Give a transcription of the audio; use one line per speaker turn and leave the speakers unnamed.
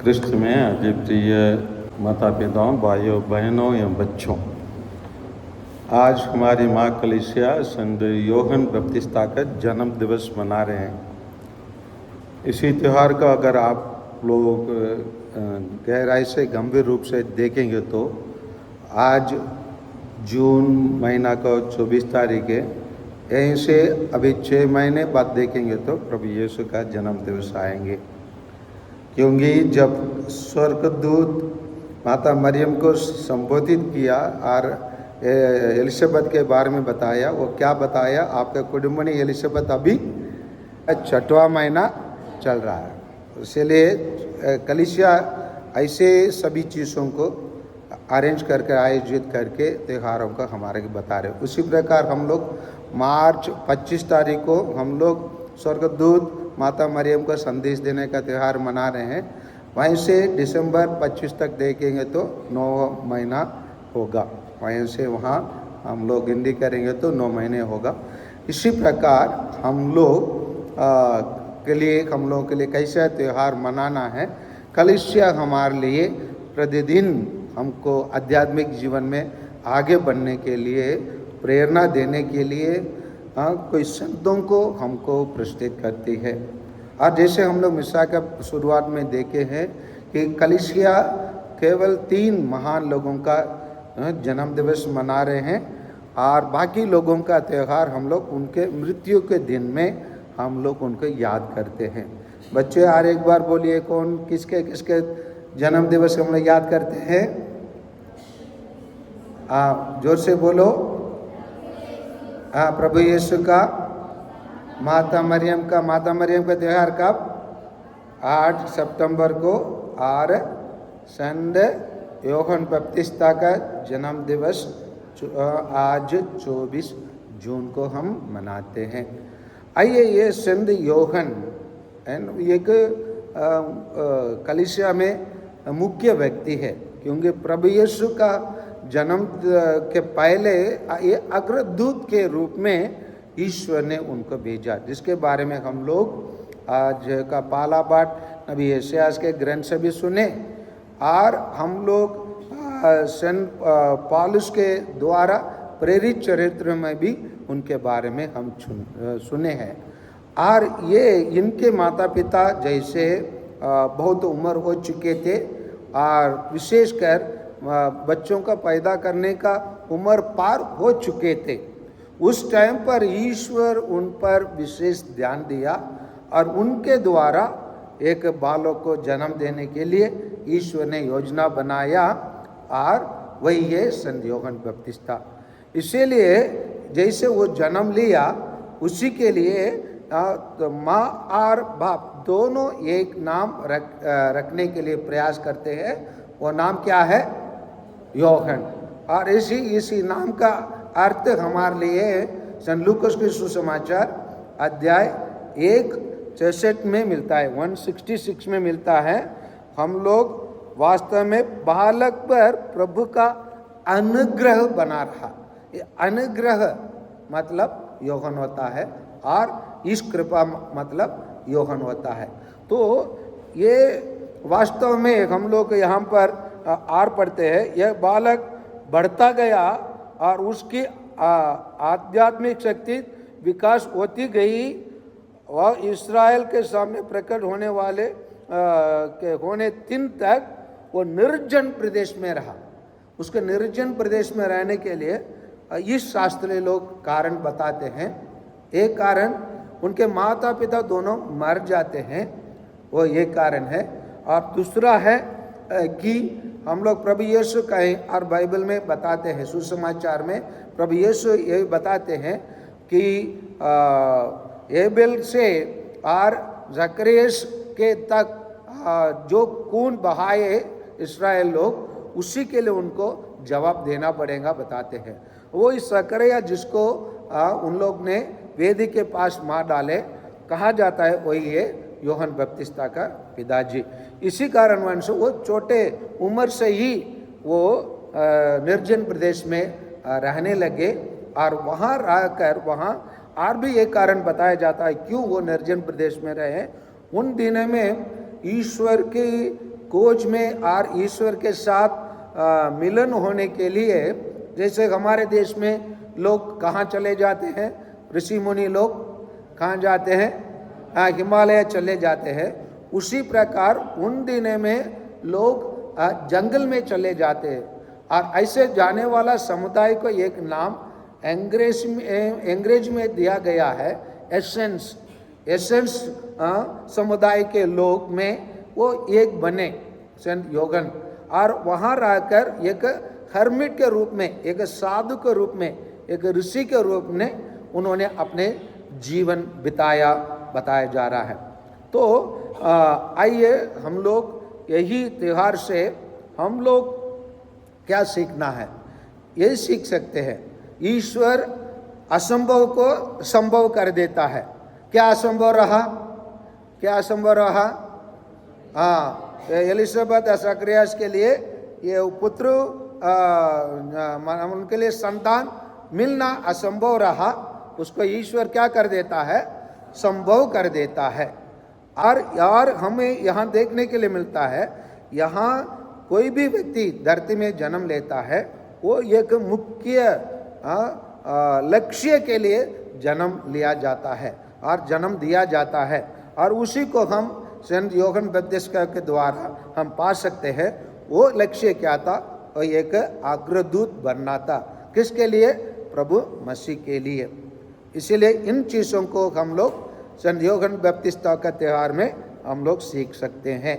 कृष्ण में अद्वितीय माता पिताओं, भाइयों बहनों एवं बच्चों, आज हमारी माँ कलीसिया संत योहन बपतिस्ता का जन्म दिवस मना रहे हैं। इसी त्यौहार का अगर आप लोग गहराई से गंभीर रूप से देखेंगे तो आज जून महीना का 24 तारीख है। यहीं से अभी 6 महीने बाद देखेंगे तो प्रभु यीशु का जन्म दिवस आएंगे, क्योंकि जब स्वर्गदूत माता मरियम को संबोधित किया और एलिशबत के बारे में बताया, वो क्या बताया? आपका कुटुंबनी एलिशबत अभी 6वां महीना चल रहा है। इसलिए कलीसिया ऐसे सभी चीज़ों को अरेंज करके आयोजित करके त्योहारों का हमारे बता रहे। उसी प्रकार हम लोग मार्च 25 तारीख को हम लोग स्वर्गदूत माता मरियम को संदेश देने का त्यौहार मना रहे हैं। वहीं से दिसंबर 25 तक देखेंगे तो 9 महीना होगा। वहीं से वहाँ हम लोग गिनती करेंगे तो 9 महीने होगा। इसी प्रकार हम लोग के लिए कैसा त्यौहार मनाना है? कलीसिया हमारे लिए प्रतिदिन हमको आध्यात्मिक जीवन में आगे बढ़ने के लिए, प्रेरणा देने के लिए कोई संतों को हमको प्रस्तुत करती है। और जैसे हम लोग मिसा का शुरुआत में देखे हैं कि कलीसिया केवल 3 महान लोगों का जन्म दिवस मना रहे हैं और बाकी लोगों का त्यौहार हम लोग उनके मृत्यु के दिन में हम लोग उनको याद करते हैं। बच्चे और एक बार बोलिए, कौन किसके किसके जन्म दिवस हम लोग याद करते हैं? जोर से बोलो। प्रभु यीशु का, माता मरियम का त्यौहार कब? 8 सितंबर को। और संत योहन बपतिस्ता का जन्म दिवस आज 24 जून को हम मनाते हैं। आइए, ये संत योहन एक कलीसिया में मुख्य व्यक्ति है, क्योंकि प्रभु यीशु का जन्म के पहले ये अग्रदूत के रूप में ईश्वर ने उनको भेजा, जिसके बारे में हम लोग आज का पहला पाठ नबी यशायाह के ग्रंथ से भी सुने और हम लोग सेंट पौलुस के द्वारा प्रेरित चरित्र में भी उनके बारे में हम सुने हैं। और ये इनके माता पिता जैसे बहुत उम्र हो चुके थे और विशेषकर बच्चों का पैदा करने का उम्र पार हो चुके थे। उस टाइम पर ईश्वर उन पर विशेष ध्यान दिया और उनके द्वारा एक बालक को जन्म देने के लिए ईश्वर ने योजना बनाया और वही है संत योहन बपतिस्ता। इसीलिए जैसे वो जन्म लिया, उसी के लिए तो माँ और बाप दोनों एक नाम रखने के लिए प्रयास करते हैं। वो नाम क्या है? योहन। और इसी नाम का अर्थ हमारे लिए संत लूकास के सुसमाचार अध्याय 1:66 में मिलता है, 166 में मिलता है। हम लोग वास्तव में बालक पर प्रभु का अनुग्रह बना रहा। ये अनुग्रह मतलब योहन होता है और इस कृपा मतलब योहन होता है। तो ये वास्तव में हम लोग यहाँ पर आर पढ़ते हैं, यह बालक बढ़ता गया और उसकी आध्यात्मिक शक्ति विकास होती गई। वह इस्राएल के सामने प्रकट होने वाले के होने दिन तक वो निर्जन प्रदेश में रहा। उसके निर्जन प्रदेश में रहने के लिए इस शास्त्रीय लोग कारण बताते हैं। एक कारण उनके माता पिता दोनों मर जाते हैं, वो ये कारण है। और दूसरा है कि हम लोग प्रभु यीशु कहें और बाइबल में बताते हैं, सुसमाचार में प्रभु यीशु ये बताते हैं कि एबेल से और जकरियस के तक जो खून बहाए इस्राएल लोग, उसी के लिए उनको जवाब देना पड़ेगा बताते हैं। वो इस जकरिया जिसको उन लोग ने वेदी के पास मार डाले, कहा जाता है वही है योहन बपतिस्ता का पिताजी। इसी कारण से वो छोटे उम्र से ही वो निर्जन प्रदेश में रहने लगे और वहाँ रहकर वहाँ और भी एक कारण बताया जाता है क्यों वो निर्जन प्रदेश में रहे। उन दिनों में ईश्वर की खोज में और ईश्वर के साथ मिलन होने के लिए, जैसे हमारे देश में लोग कहाँ चले जाते हैं, ऋषि मुनि लोग कहाँ जाते हैं, हिमालय चले जाते हैं, उसी प्रकार उन दिनों में लोग जंगल में चले जाते हैं। और ऐसे जाने वाला समुदाय को एक नाम अंग्रेज में दिया गया है, एसेंस समुदाय के लोग में वो एक बने सेंट योगन, और वहाँ रहकर एक हर्मिट के रूप में, एक साधु के रूप में, एक ऋषि के रूप में उन्होंने अपने जीवन बताया जा रहा है। तो आइए हम लोग यही त्योहार से हम लोग क्या सीखना है, यही सीख सकते हैं। ईश्वर असंभव को संभव कर देता है। क्या असंभव रहा, क्या असंभव रहा? एलिजाबेथ ज़करियास के लिए ये पुत्र उनके लिए संतान मिलना असंभव रहा, उसको ईश्वर क्या कर देता है, संभव कर देता है। और हमें यहाँ देखने के लिए मिलता है, यहाँ कोई भी व्यक्ति धरती में जन्म लेता है, वो एक मुख्य लक्ष्य के लिए जन्म लिया जाता है और जन्म दिया जाता है, और उसी को हम सेंट योहन बपतिस्मा के द्वारा हम पा सकते हैं। वो लक्ष्य क्या था? वो एक अग्रदूत बनना था। किसके लिए? प्रभु मसीह के लिए। इसीलिए इन चीज़ों को हम लोग सेंट योहन बपतिस्मा का त्यौहार में हम लोग सीख सकते हैं।